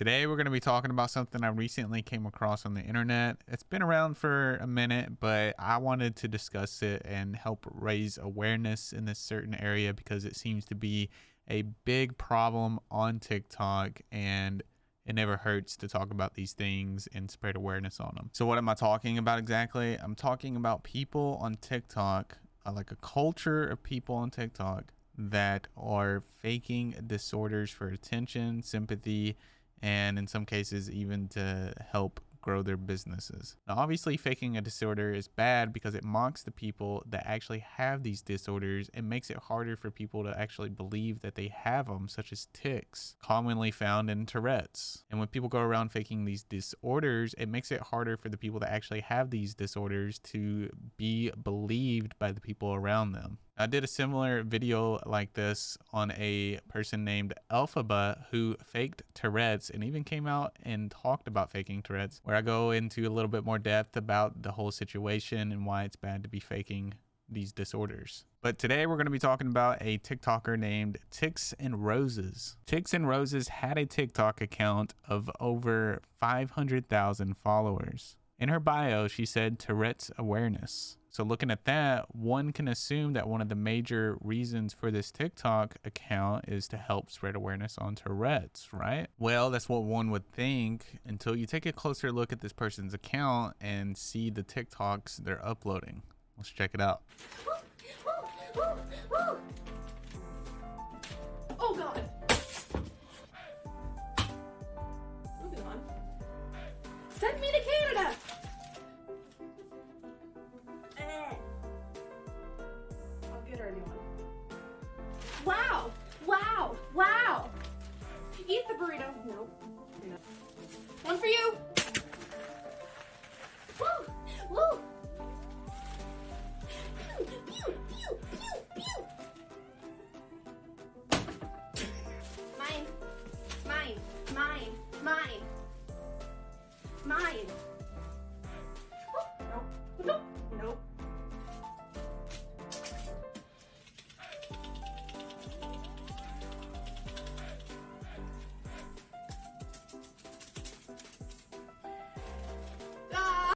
Today we're going to be talking about something I recently came across on the internet. It's been around for a minute, but I wanted to discuss it and help raise awareness in this certain area because it seems to be a big problem on TikTok, and it never hurts to talk about these things and spread awareness on them. So what am I talking about exactly? I'm talking about people on TikTok, like a culture of people on TikTok that are faking disorders for attention, sympathy, and in some cases even to help grow their businesses. Now, obviously, faking a disorder is bad because it mocks the people that actually have these disorders and makes it harder for people to actually believe that they have them, such as tics, commonly found in Tourette's. And when people go around faking these disorders, it makes it harder for the people that actually have these disorders to be believed by the people around them. I did a similar video like this on a person named Alphaba who faked Tourette's and even came out and talked about faking Tourette's, where I go into a little bit more depth about the whole situation and why it's bad to be faking these disorders. But today we're going to be talking about a TikToker named ticsandroses. Ticsandroses had a TikTok account of over 500,000 followers. In her bio, she said Tourette's awareness. So looking at that, one can assume that one of the major reasons for this TikTok account is to help spread awareness on Tourette's, right? Well, that's what one would think until you take a closer look at this person's account and see the TikToks they're uploading. Let's check it out. Oh God! Moving on. Send me to Canada! I'll get her a new one. Wow! Wow! Wow! Eat the burrito. Nope. No. One for you! Woo! Woo! Pew! Pew! Pew! Pew! Pew! Mine. Mine. Mine. Mine. Mine. Nope. Nope. Nope.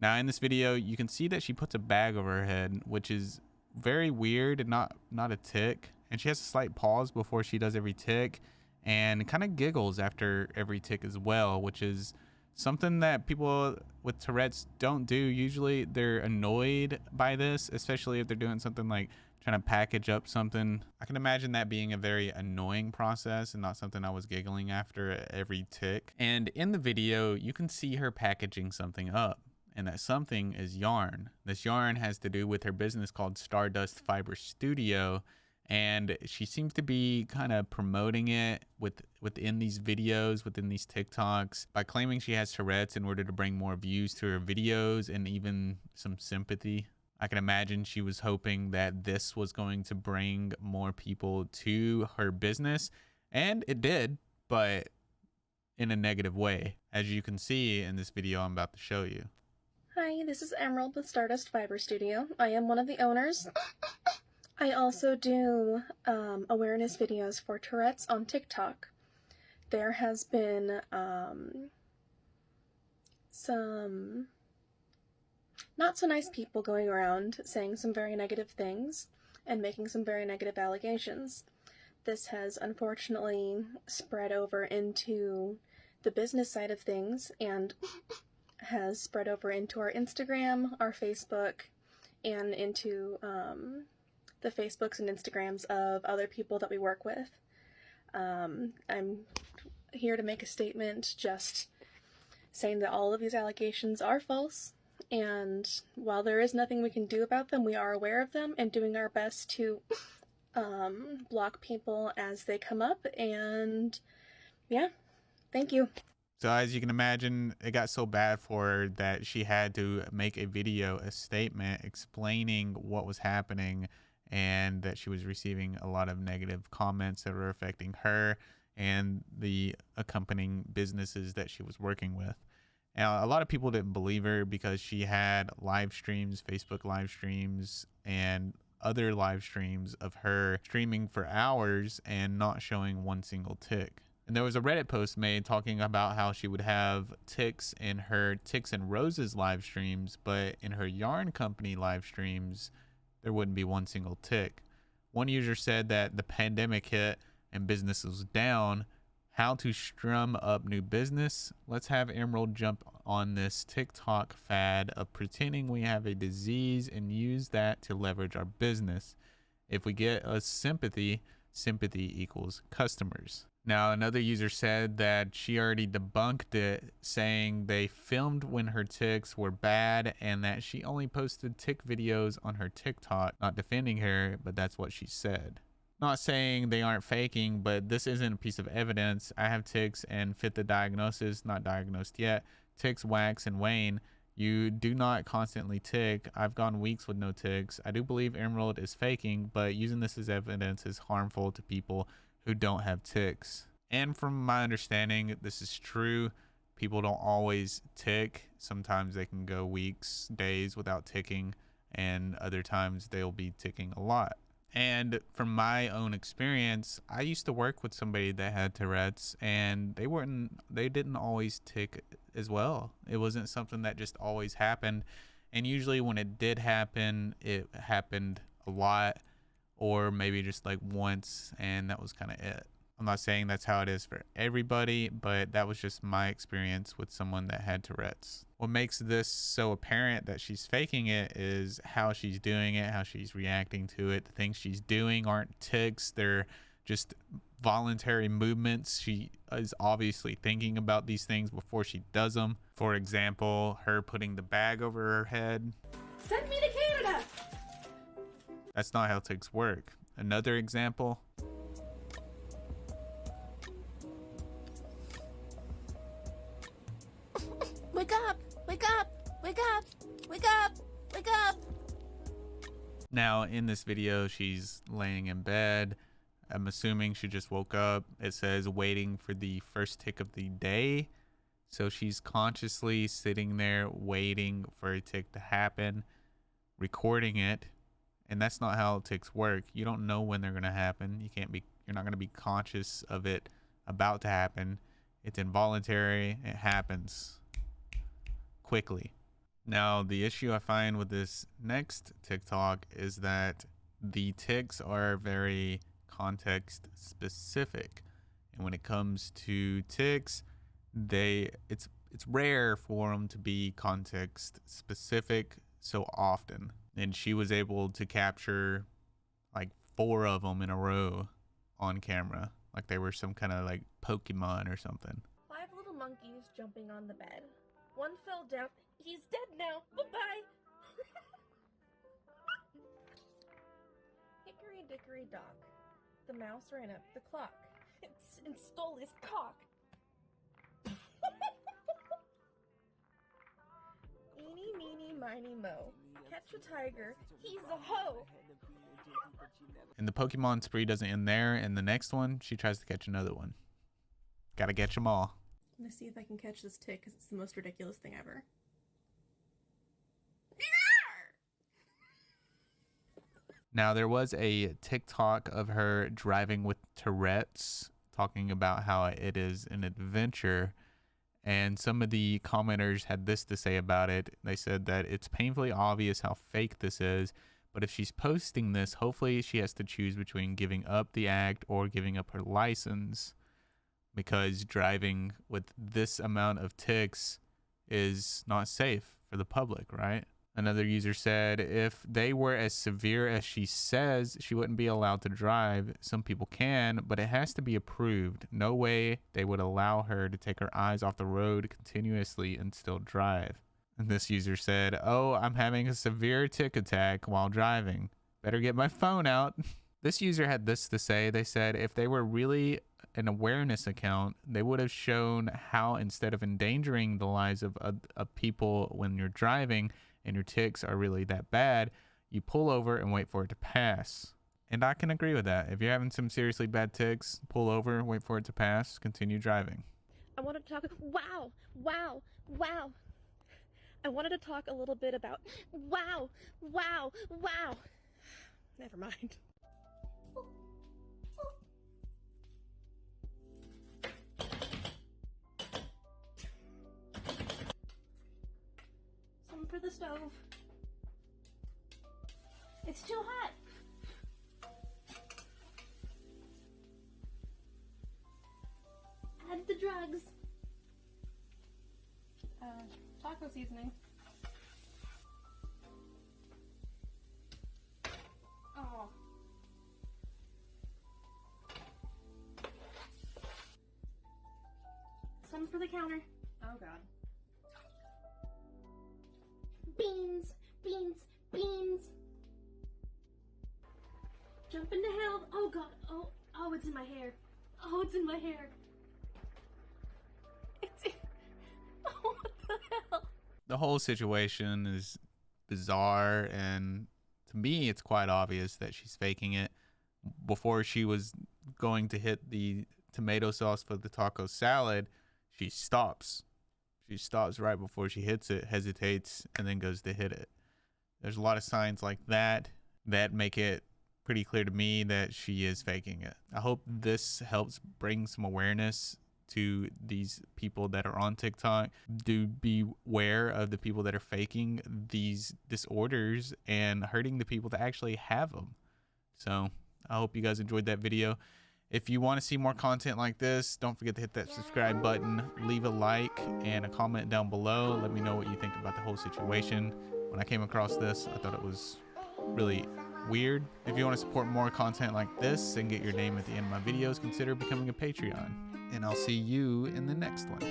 Now in this video, you can see that she puts a bag over her head, which is very weird and not a tic. And she has a slight pause before she does every tic and kind of giggles after every tic as well, which is something that people with Tourette's don't do. Usually they're annoyed by this, especially if they're doing something like trying to package up something. I can imagine that being a very annoying process and not something I was giggling after every tic. And in the video, you can see her packaging something up. And that something is yarn. This yarn has to do with her business called Stardust Fiber Studio. And she seems to be kind of promoting it within these videos, within these TikToks, by claiming she has Tourette's in order to bring more views to her videos and even some sympathy. I can imagine she was hoping that this was going to bring more people to her business. And it did, but in a negative way, as you can see in this video I'm about to show you. Hi, this is Emerald with Stardust Fiber Studio. I am one of the owners. I also do awareness videos for Tourette's on TikTok. There has been some not so nice people going around saying some very negative things and making some very negative allegations. This has unfortunately spread over into the business side of things and has spread over into our Instagram, our Facebook, and into the Facebooks and Instagrams of other people that we work with. I'm here to make a statement just saying that all of these allegations are false, and while there is nothing we can do about them, we are aware of them and doing our best to block people as they come up. And yeah, thank you. So as you can imagine, it got so bad for her that she had to make a video, a statement explaining what was happening and that she was receiving a lot of negative comments that were affecting her and the accompanying businesses that she was working with. Now, a lot of people didn't believe her because she had live streams, Facebook live streams, and other live streams of her streaming for hours and not showing one single tick. And there was a Reddit post made talking about how she would have ticks in her Ticks and Roses live streams, but in her yarn company live streams, there wouldn't be one single tick. One user said that the pandemic hit and business was down. How to strum up new business? Let's have Emerald jump on this TikTok fad of pretending we have a disease and use that to leverage our business. If we get a sympathy equals customers. Now, another user said that she already debunked it, saying they filmed when her ticks were bad and that she only posted tick videos on her TikTok. Not defending her, but that's what she said. Not saying they aren't faking, but this isn't a piece of evidence. I have ticks and fit the diagnosis, not diagnosed yet. Ticks wax and wane. You do not constantly tick. I've gone weeks with no ticks. I do believe Emerald is faking, but using this as evidence is harmful to people who don't have ticks. And from my understanding, this is true. People don't always tick. Sometimes they can go weeks, days without ticking, and other times they'll be ticking a lot. And from my own experience, I used to work with somebody that had Tourette's, and they didn't always tick as well. It wasn't something that just always happened. And usually when it did happen, it happened a lot, or maybe just like once, and that was kind of it. I'm not saying that's how it is for everybody, but that was just my experience with someone that had Tourette's. What makes this so apparent that she's faking it is how she's doing it, how she's reacting to it. The things she's doing aren't tics, they're just voluntary movements. She is obviously thinking about these things before she does them. For example, her putting the bag over her head. Send me to Canada! That's not how tics work. Another example. Wake up! Wake up! Wake up! Wake up! Wake up! Now, in this video, she's laying in bed. I'm assuming she just woke up. It says waiting for the first tick of the day. So she's consciously sitting there waiting for a tick to happen, recording it. And that's not how tics work. You don't know when they're going to happen. You're not going to be conscious of it about to happen. It's involuntary. It happens quickly. Now, the issue I find with this next TikTok is that the tics are very context specific. And when it comes to tics, it's rare for them to be context specific so often. And she was able to capture like 4 of them in a row on camera, like they were some kind of like Pokemon or something. 5 little monkeys jumping on the bed. One fell down. He's dead now. Bye-bye. Hickory dickory dock. The mouse ran up the clock and stole his cock. Eeny, meeny, miny, mo. Catch a tiger. He's a hoe. And the Pokemon spree doesn't end there. In the next one, she tries to catch another one. Gotta catch them all. I'm gonna see if I can catch this tick because it's the most ridiculous thing ever. Now, there was a TikTok of her driving with Tourette's, talking about how it is an adventure. And some of the commenters had this to say about it. They said that it's painfully obvious how fake this is, but if she's posting this, hopefully she has to choose between giving up the act or giving up her license, because driving with this amount of tics is not safe for the public, right? Another user said if they were as severe as she says, she wouldn't be allowed to drive. Some people can, but it has to be approved. No way they would allow her to take her eyes off the road continuously and still drive. And this user said, oh, I'm having a severe tic attack while driving. Better get my phone out. This user had this to say. They said if they were really an awareness account, they would have shown how instead of endangering the lives of people when you're driving, and your tics are really that bad, you pull over and wait for it to pass. And I can agree with that. If you're having some seriously bad tics, pull over, wait for it to pass, continue driving. I wanted to talk. Wow. I wanted to talk a little bit about. Wow. Never mind. for the stove. It's too hot. Add the drugs. Taco seasoning. Oh. Some for the counter. Oh god. Beans, beans, beans. Jump into hell. Oh god. Oh, it's in my hair. Oh, it's in my hair. Oh, what the hell? The whole situation is bizarre, and to me it's quite obvious that she's faking it. Before she was going to hit the tomato sauce for the taco salad, she stops right before she hits it, hesitates, and then goes to hit it. There's a lot of signs like that make it pretty clear to me that she is faking it. I hope this helps bring some awareness to these people that are on TikTok. Do beware of the people that are faking these disorders and hurting the people that actually have them. So I hope you guys enjoyed that video. If you want to see more content like this, don't forget to hit that subscribe button, leave a like and a comment down below. Let me know what you think about the whole situation. When I came across this, I thought it was really weird. If you want to support more content like this and get your name at the end of my videos, consider becoming a Patreon. And I'll see you in the next one.